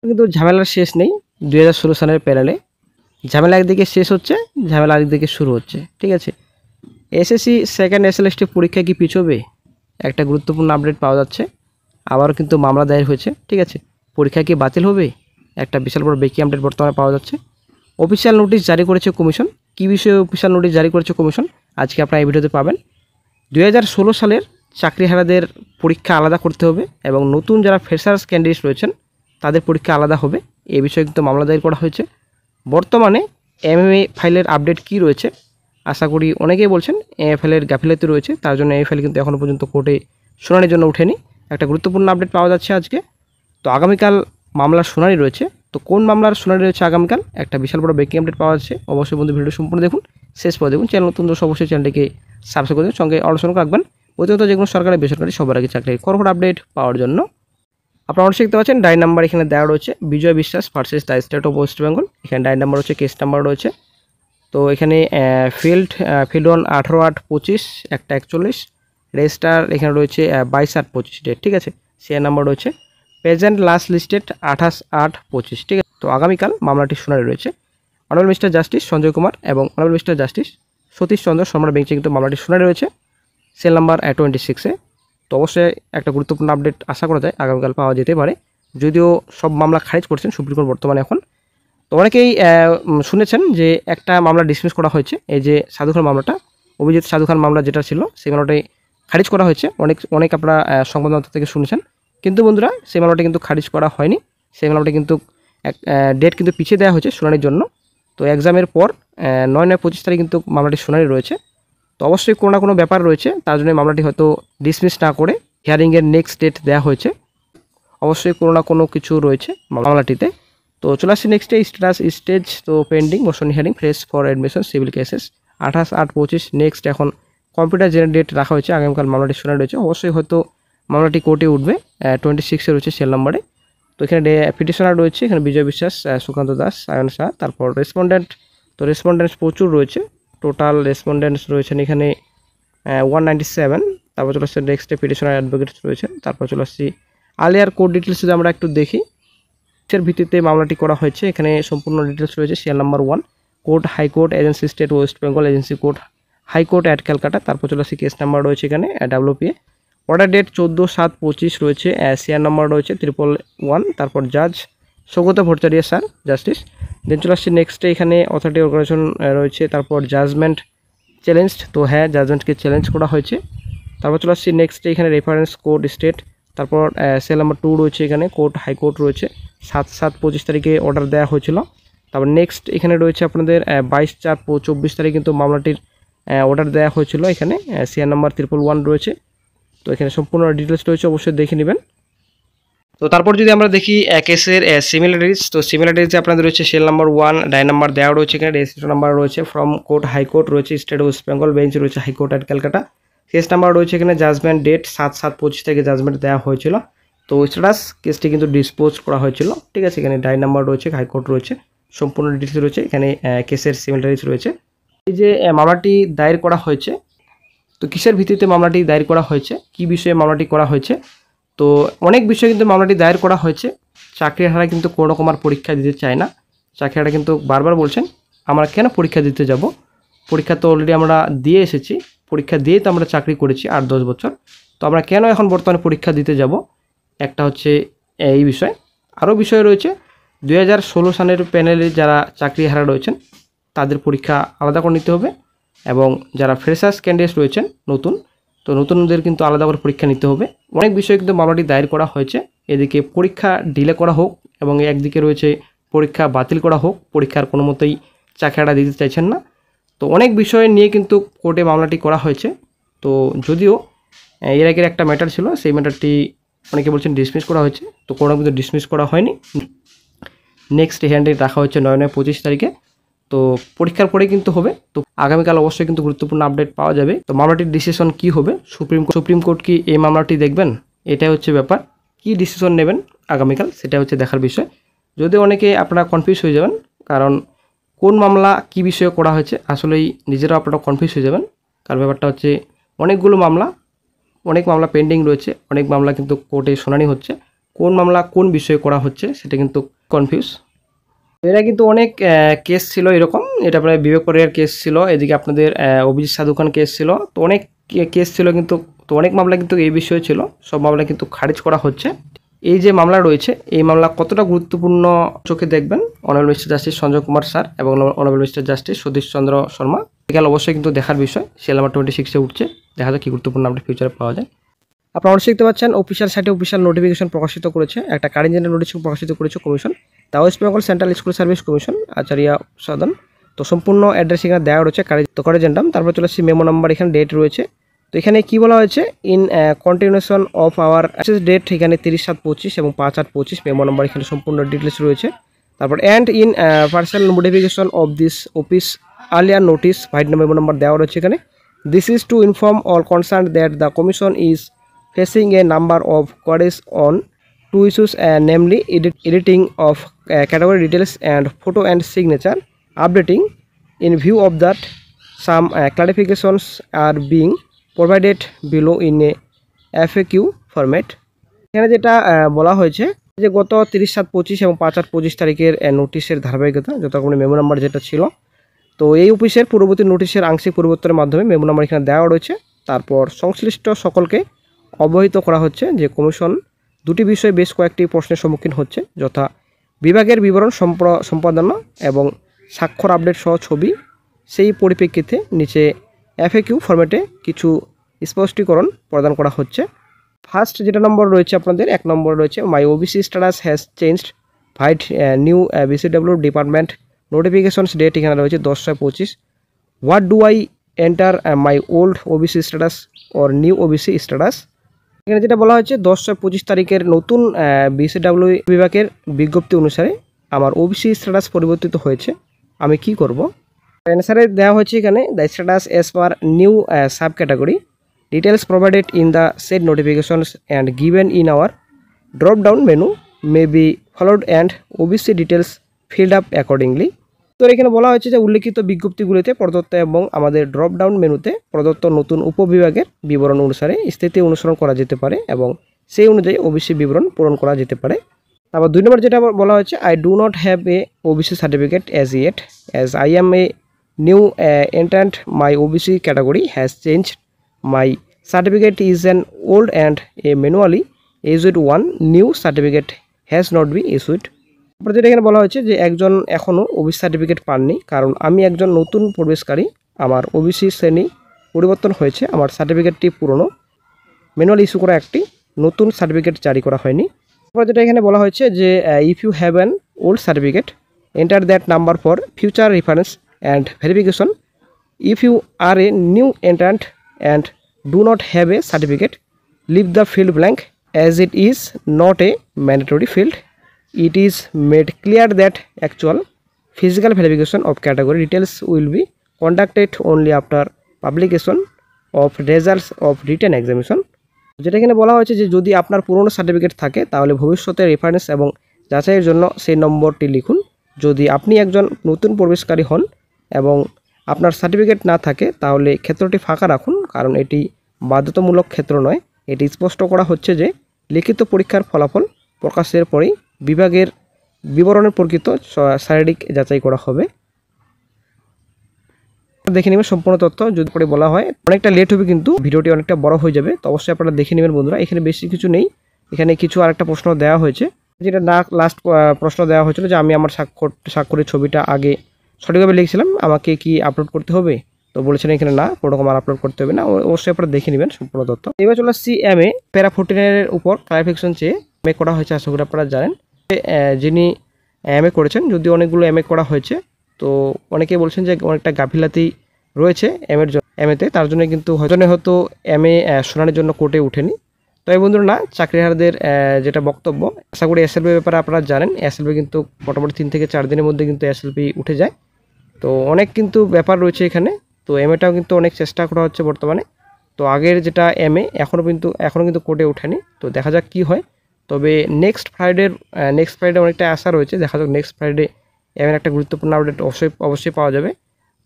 কিন্তু ঝামেলার শেষ নেই। 2016 সালের প্যানেলে ঝামেলা একদিকে শেষ হচ্ছে, ঝামেলা আরেকদিকে শুরু হচ্ছে। ঠিক আছে, এসএসসি সেকেন্ড এসএলএসটি পরীক্ষা কি পিছোবে? একটা গুরুত্বপূর্ণ আপডেট পাওয়া যাচ্ছে। আবারও কিন্তু মামলা দায়ের হয়েছে। ঠিক আছে, পরীক্ষা কি বাতিল হবে? একটা বিশাল বড় ব্রেকিং আপডেট বর্তমানে পাওয়া যাচ্ছে। অফিসিয়াল নোটিশ জারি করেছে কমিশন। কী বিষয়ে অফিসিয়াল নোটিশ জারি করেছে কমিশন আজকে আপনারা এই ভিডিওতে পাবেন। 2016 সালের চাকরিহারাদের পরীক্ষা আলাদা করতে হবে এবং নতুন যারা ফ্রেশার্স ক্যান্ডিডেট রয়েছেন তাদের পরীক্ষা আলাদা হবে, এই বিষয়ে কিন্তু মামলা দায়ের করা হয়েছে। বর্তমানে এমএমএ ফাইলের আপডেট কি রয়েছে? আশা করি অনেকেই বলছেন এমএ ফাইলের গাফিলতি রয়েছে, তার জন্য এই ফাইল কিন্তু এখনও পর্যন্ত কোর্টে শুনানির জন্য ওঠেনি। একটা গুরুত্বপূর্ণ আপডেট পাওয়া যাচ্ছে আজকে। তো আগামীকাল মামলার শুনানি রয়েছে। তো কোন মামলার শুনানি রয়েছে আগামীকাল? একটা বিশাল বড় ব্রেকিং আপডেট পাওয়া যাচ্ছে। অবশ্যই বন্ধু ভিডিও সম্পূর্ণ দেখুন, শেষ পরে দেখুন। চ্যানেল নতুন দর্শক অবশ্যই চ্যানেলটিকে সাবস্ক্রাইব করে সঙ্গে আলোচনা রাখবেন প্রতিনিয়ত যে কোনো সরকারি বেসরকারি সবার আগে চাকরির খবর আপডেট পাওয়ার জন্য। আপনারা অবশ্যই দেখতে পাচ্ছেন ডাই নাম্বার এখানে দেওয়া রয়েছে, বিজয় বিশ্বাস versus the state of West Bengal. এখানে ডাই নাম্বার হচ্ছে, কেস নাম্বার রয়েছে। তো এখানে ফিল্ড অন 18/8/25 একটা 41, রেজিস্টার এখানে রয়েছে 22/8/25 ডেট। ঠিক আছে, সিআর নাম্বার রয়েছে। Present last listed 28/8/25। ঠিক আছে, তো আগামীকাল মামলাটি শুনানি রয়েছে। Honourable mister justice Sanjay Kumar এবং অনারেবল মিস্টার জাস্টিস সতীশ চন্দ্র শর্মার বেঞ্চে কিন্তু মামলাটি শুনানি রয়েছে সেল নাম্বার 26-এ। তো অবশ্যই একটা গুরুত্বপূর্ণ আপডেট আশা করা যায় আগামীকাল পাওয়া যেতে পারে, যদিও সব মামলা খারিজ করছেন সুপ্রিম কোর্ট বর্তমানে এখন। তো অনেকেই শুনেছেন যে একটা মামলা ডিসমিস করা হয়েছে, এই যে সাধু খান মামলাটা, অভিজিৎ সাধু খান মামলা যেটা ছিল সেই মামলাটাই খারিজ করা হয়েছে। অনেক আপনারা সংবাদ মাধ্যম থেকে শুনেছেন, কিন্তু বন্ধুরা সেই মামলাটা কিন্তু খারিজ করা হয়নি। সেই মামলাটা কিন্তু ডেট কিন্তু পিছিয়ে দেওয়া হয়েছে শুনানির জন্য। তো এক্সামের পর 9/9/25 তারিখ কিন্তু মামলাটি শুনানি রয়েছে। তো অবশ্যই কোনো না কোনো ব্যাপার রয়েছে, তার জন্য মামলাটি হয়তো ডিসমিস না করে হিয়ারিংয়ের নেক্সট ডেট দেওয়া হয়েছে। অবশ্যই কোনো না কোনো কিছু রয়েছে মামলাটিতে। তো চলে আসছি নেক্সটে, স্ট্যাটাস স্টেজ তো pending motion hearing fresh for admission civil cases 28/8/25। Next এখন কম্পিউটার জেনারেট ডেট রাখা হয়েছে, আগামীকাল মামলাটি শুনানি রয়েছে। অবশ্যই হয়তো মামলাটি কোর্টে উঠবে 26-এ রয়েছে সেল নাম্বারে। তো এখানে পিটিশনার রয়েছে, এখানে বিজয় বিশ্বাস, সুকান্ত দাস, সায়ন শাহ, তারপর রেসপন্ডেন্ট। তো রেসপন্ডেন্টস প্রচুর রয়েছে, টোটাল রেসপন্ডেন্টস রয়েছেন এখানে 197। তারপর চলে আসছে নেক্সটে পিটিশনার অ্যাডভোকেটস রয়েছে। তারপর চলে আসছি আলিয়ার কোর্ট ডিটেলস যদি আমরা একটু দেখি, এর ভিত্তিতে মামলাটি করা হয়েছে। এখানে সম্পূর্ণ ডিটেলস রয়েছে। Serial number 1 court high court agency state West Bengal agency court high court at Calcutta. তারপর চলে আসছি কেস নাম্বার রয়েছে এখানে WPA, অর্ডার ডেট 14/7/25 রয়েছে। সিআর নাম্বার রয়েছে 111। তারপর জাজ সৌগত ভট্টাচার্য স্যার জাস্টিস। দেন চলে আসছি নেক্সটে, এখানে অথরিটি অর্গানাইজেশন রয়েছে। তারপর জাজমেন্ট চ্যালেঞ্জড, তো হ্যাঁ জাজমেন্টকে চ্যালেঞ্জ করা হয়েছে। তারপর চলে আসছি নেক্সটে, এখানে রেফারেন্স কোর্ট স্টেট। তারপর সেল নাম্বার 2 রয়েছে, এখানে কোর্ট হাইকোর্ট রয়েছে। 7/7/25 তারিখে অর্ডার দেওয়া হয়েছিল। তারপর নেক্সট এখানে রয়েছে আপনাদের 22/4/24 তারিখে কিন্তু মামলাটির অর্ডার দেওয়া হয়েছিল। এখানে সিআর নাম্বার 111 রয়েছে। তো এখানে সম্পূর্ণ ডিটেলস রয়েছে, অবশ্যই দেখে নেবেন। তো তারপর যদি আমরা দেখি কেসের সিমিলারিটিস, তো সিমিলারিটিস আপনাদের রয়েছে সেল নাম্বার 1 ডাই নাম্বার দেওয়া রয়েছে, এখানে রেজিস্ট্রেশন নাম্বার রয়েছে ফ্রম কোর্ট হাইকোর্ট রয়েছে, স্টেট ওয়েস্ট বেঙ্গল বেঞ্চ রয়েছে high court at Calcutta. Case number রয়েছে এখানে জাজমেন্ট ডেট 7/7/25 তারিখে জাজমেন্ট দেওয়া হয়েছিল। তো স্ট্যাটাস কেসটি কিন্তু ডিসপোজ করা হয়েছিল। ঠিক আছে, এখানে ডাই নাম্বার রয়েছে, হাইকোর্ট রয়েছে, সম্পূর্ণ ডিটেলস রয়েছে। এখানে কেসের সিমিলারিটিস রয়েছে। এই যে মামলাটি দায়ের করা হয়েছে, তো কিসের ভিত্তিতে মামলাটি দায়ের করা হয়েছে, কি বিষয়ে মামলাটি করা হয়েছে? তো অনেক বিষয়ে কিন্তু মামলাটি দায়ের করা হয়েছে। চাকরিহারা কিন্তু কোনো রকম আর পরীক্ষা দিতে চায় না। চাকরিহারা কিন্তু বারবার বলছেন আমরা কেন পরীক্ষা দিতে যাব, পরীক্ষা তো অলরেডি আমরা দিয়ে এসেছি, পরীক্ষা দিয়েই তো আমরা চাকরি করেছি 8-10 বছর, তো আমরা কেন এখন বর্তমানে পরীক্ষা দিতে যাব? একটা হচ্ছে এই বিষয়। আরও বিষয় রয়েছে, 2016 সালের প্যানেলে যারা চাকরিহারা রয়েছেন তাদের পরীক্ষা আলাদা করে নিতে হবে, এবং যারা ফ্রেশার্স ক্যান্ডিডেট রয়েছেন নতুন, তো নতুনদের কিন্তু আলাদা করে পরীক্ষা নিতে হবে। অনেক বিষয়ে কিন্তু মামলাটি দায়ের করা হয়েছে। এদিকে পরীক্ষা ডিলে করা হোক এবং একদিকে রয়েছে পরীক্ষা বাতিল করা হোক, পরীক্ষার কোনো মতেই চাকরিটা দিতে চাইছেন না। তো অনেক বিষয় নিয়ে কিন্তু কোর্টে মামলাটি করা হয়েছে। তো যদিও এর আগের একটা ম্যাটার ছিল, সেই ম্যাটারটি অনেকে বলছেন ডিসমিস করা হয়েছে, তো কোনো কিন্তু ডিসমিস করা হয়নি। নেক্সট হিয়ারিং রাখা হচ্ছে 9/9/25 তারিখে। তো পরীক্ষার পরে কিন্তু হবে। তো আগামীকাল অবশ্যই কিন্তু গুরুত্বপূর্ণ আপডেট পাওয়া যাবে। তো মামলাটির ডিসিশন কি হবে, সুপ্রিম কোর্ট কি এই মামলাটি দেখবেন, এটাই হচ্ছে ব্যাপার। কি ডিসিশন নেবেন আগামীকাল সেটা হচ্ছে দেখার বিষয়। যদি অনেকে আপনারা কনফিউজ হয়ে যাবেন, কারণ কোন মামলা কি বিষয়ে করা হয়েছে আসলেই নিজেরাও আপনারা কনফিউজ হয়ে যাবেন। কারণ ব্যাপারটা হচ্ছে অনেক মামলা পেন্ডিং রয়েছে, অনেক মামলা কিন্তু কোর্টে শুনানি হচ্ছে। কোন মামলা কোন বিষয়ে করা হচ্ছে সেটা কিন্তু কনফিউজ। এরা কিন্তু অনেক কেস ছিল এরকম, এটা আপনার বিবেক পরিয়ার কেস ছিল, এদিকে আপনাদের অভিজিৎ সাধু খান কেস ছিল, তো অনেক কেস ছিল কিন্তু, তো অনেক মামলা কিন্তু এই বিষয়ে ছিল, সব মামলা কিন্তু খারিজ করা হচ্ছে। এই যে মামলা রয়েছে এই মামলা কতটা গুরুত্বপূর্ণ চোখে দেখবেন honourable mister justice Sanjay Kumar sir এবং অনারেবল মিস্টার জাস্টিস সতীশ চন্দ্র শর্মা, এখানে অবশ্যই কিন্তু দেখার বিষয়। সেল নাম্বার 26-এ উঠছে, দেখা যাক কি গুরুত্বপূর্ণ আপডেট ফিউচারে পাওয়া যায়। আপনারা অবশ্যই দেখতে পাচ্ছেন অফিসিয়াল সাইটে অফিসিয়াল নোটিফিকেশন প্রকাশিত করেছে, একটা কারেন্ট জেনারেল নোটিশ প্রকাশিত করেছে কমিশন, তা West Bengal central school service commission Acharya Sadan. তো সম্পূর্ণ অ্যাড্রেস এখানে দেওয়া রয়েছে করেজেন্ডাম। তারপর চলে আসছি মেমো নাম্বার, এখানে ডেট রয়েছে। তো এখানে কি বলা হয়েছে, in continuation of our access date এখানে 30/7/25 এবং 5/8/25 মেমো নাম্বার এখানে সম্পূর্ণ ডিটেলস রয়েছে। তারপর and in personal notification off this office earlier notice vide memo number দেওয়া রয়েছে এখানে। This is to inform all concern that the commission is facing a number of queries on two issues, namely editing of category details and photo and signature updating. In view of that, some clarifications are being provided below in a FAQ format. এখানে যেটা বলা হয়েছে যে গত 30/7/25 এবং 5/8/25 তারিখের নোটিশের ধারাবাহিকতা যথাক্রমে মেমো নাম্বার যেটা ছিল, তো এই অফিসের পূর্ববর্তী নোটিশের আংশিক পরিবর্তনের মাধ্যমে মেমো নাম্বার এখানে দেওয়া রয়েছে। তারপর সংশ্লিষ্ট সকলকে অবহিত করা হচ্ছে যে কমিশন দুটি বিষয়ে বেশ কয়েকটি প্রশ্নের সম্মুখীন হচ্ছে, যথা বিভাগের বিবরণ সম্পাদনা এবং স্বাক্ষর আপডেট সহ ছবি। সেই পরিপ্রেক্ষিতে নিচে FAQ ফরম্যাটে কিছু স্পষ্টীকরণ প্রদান করা হচ্ছে। ফার্স্ট যেটা নম্বর রয়েছে আপনাদের 1 নম্বর রয়েছে, my OBC status has changed vide new BCW department notifications date এখানে রয়েছে 10/6/25। What do I enter my old OBC status or new OBC status. এখানে যেটা বলা হয়েছে 10/6/25 তারিখের নতুন BCW বিভাগের বিজ্ঞপ্তি অনুসারে আমার ওবিসি স্ট্যাটাস পরিবর্তিত হয়েছে, আমি কি করব। অ্যান্সারে দেওয়া হয়েছে এখানে the status S per new sub category details provided in the set notifications and given in our drop down menu may be followed and OBC details filled up accordingly. তো এখানে বলা হয়েছে যে উল্লেখিত বিজ্ঞপ্তিগুলিতে প্রদত্ত এবং আমাদের ড্রপ ডাউন মেনুতে প্রদত্ত নতুন উপবিভাগের বিবরণ অনুসারে স্থিতি অনুসরণ করা যেতে পারে এবং সেই অনুযায়ী ওবিসি বিবরণ পূরণ করা যেতে পারে। তারপর 2 নম্বর যেটা বলা হয়েছে, I do not have A OBC certificate as yet as I M A new entrant my OBC category has changed my certificate is an old and a manually issued one knew certificate has not be issued. তারপর যেটা এখানে বলা হয়েছে যে একজন এখনও OBC certificate পাননি, কারণ আমি একজন নতুন প্রবেশকারী, আমার ওবিসি শ্রেণী পরিবর্তন হয়েছে, আমার সার্টিফিকেটটি পুরনো, ম্যানুয়াল ইস্যু করা একটি নতুন সার্টিফিকেট জারি করা হয়নি। তারপর যেটা এখানে বলা হয়েছে যে if you have an old certificate enter that number for future reference and verification. If you are a new entrant and do not have a certificate leave the field blank as it is not a mandatory field. It is made clear that actual physical verification of category details will be conducted only after publication of results of written examination. যেটা এখানে বলা হয়েছে যে যদি আপনার পুরনো certificate থাকে তাহলে ভবিষ্যতে রেফারেন্স এবং যাচাইয়ের জন্য সেই নম্বরটি লিখুন। যদি আপনি একজন নতুন প্রবেশকারী হন এবং আপনার সার্টিফিকেট না থাকে তাহলে ক্ষেত্রটি ফাঁকা রাখুন, কারণ এটি বাধ্যতামূলক ক্ষেত্র নয়। এটি স্পষ্ট করা হচ্ছে যে লিখিত পরীক্ষার ফলাফল প্রকাশের পরেই বিভাগের বিবরণের প্রকৃত শারীরিক যাচাই করা হবে। দেখে নেবেন সম্পূর্ণ তথ্য, যদি পরে বলা হয় অনেকটা লেট হবে কিন্তু ভিডিওটি অনেকটা বড় হয়ে যাবে, তো অবশ্যই আপনারা দেখে নেবেন বন্ধুরা। এখানে বেশি কিছু নেই, এখানে কিছু আরেকটা প্রশ্ন দেওয়া হয়েছে, যেটা লাস্ট প্রশ্ন দেওয়া হয়েছিল যে আমি আমার স্বাক্ষরের ছবিটা আগে সঠিকভাবে লিখেছিলাম, আমাকে কি আপলোড করতে হবে, তো বলেছেন এখানে না, কোনো রকম আর আপলোড করতে হবে না, অবশ্যই আপনারা দেখে নেবেন সম্পূর্ণ তথ্য। এবার চলে আসছি MA প্যারা 14 এর উপর ক্লারিফিকেশন চেয়ে MA করা হয়েছে, আশা করি আপনারা জানেন। যিনি MA করেছেন, যদিও অনেকগুলো MA করা হয়েছে, তো অনেকে বলছেন যে অনেকটা গাফিলাতি রয়েছে MA-তে, তার জন্য কিন্তু হয়তো MA শুনানির জন্য কোর্টে উঠেনি। তো এই বন্ধুরা না, চাকরিহারাদের যেটা বক্তব্য, আশা করি SLP ব্যাপারে আপনারা জানেন, SLP কিন্তু মোটামুটি 3 থেকে 4 দিনের মধ্যে কিন্তু SLP উঠে যায়। তো অনেক কিন্তু ব্যাপার রয়েছে এখানে, তো MA-টাও কিন্তু অনেক চেষ্টা করা হচ্ছে বর্তমানে। তো আগের যেটা MA এখনও কিন্তু কোর্টে ওঠেনি, তো দেখা যাক কি হয়। তবে নেক্সট ফ্রাইডে অনেকটা আশা রয়েছে, দেখা যাক নেক্সট ফ্রাইডে এমন একটা গুরুত্বপূর্ণ আপডেট অবশ্যই পাওয়া যাবে।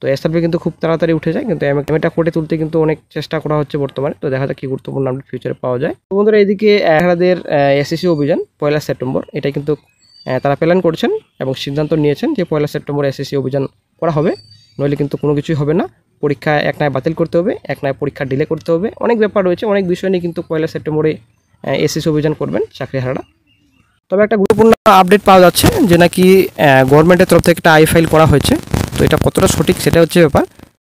তো এসআরপি কিন্তু খুব তাড়াতাড়ি উঠে যায়, কিন্তু এমএটা কোর্টে তুলতে কিন্তু অনেক চেষ্টা করা হচ্ছে বর্তমানে। তো দেখা যাক কি গুরুত্বপূর্ণ আপডেট ফিউচারে পাওয়া যায়। তো বন্ধুরা এইদিকে আমাদের এসএসসি অভিযান 1 সেপ্টেম্বর এটা কিন্তু তারা প্ল্যান করছেন এবং সিদ্ধান্ত নিয়েছেন যে 1 সেপ্টেম্বর এসএসসি অভিযান করা হবে, নইলে কিন্তু কোনো কিছুই হবে না। পরীক্ষা এক নয় বাতিল করতে হবে, এক নয় পরীক্ষা ডিলে করতে হবে, অনেক ব্যাপার রয়েছে, অনেক বিষয় নিয়ে কিন্তু 1 সেপ্টেম্বরে এসএসসি অভিযান করবেন চাকরিহারারা। তবে একটা গুরুত্বপূর্ণ আপডেট পাওয়া যাচ্ছে যে নাকি গভর্নমেন্টের তরফ থেকে একটা ফাইল করা হয়েছে। তো এটা কতটা সঠিক সেটা হচ্ছে ব্যাপার।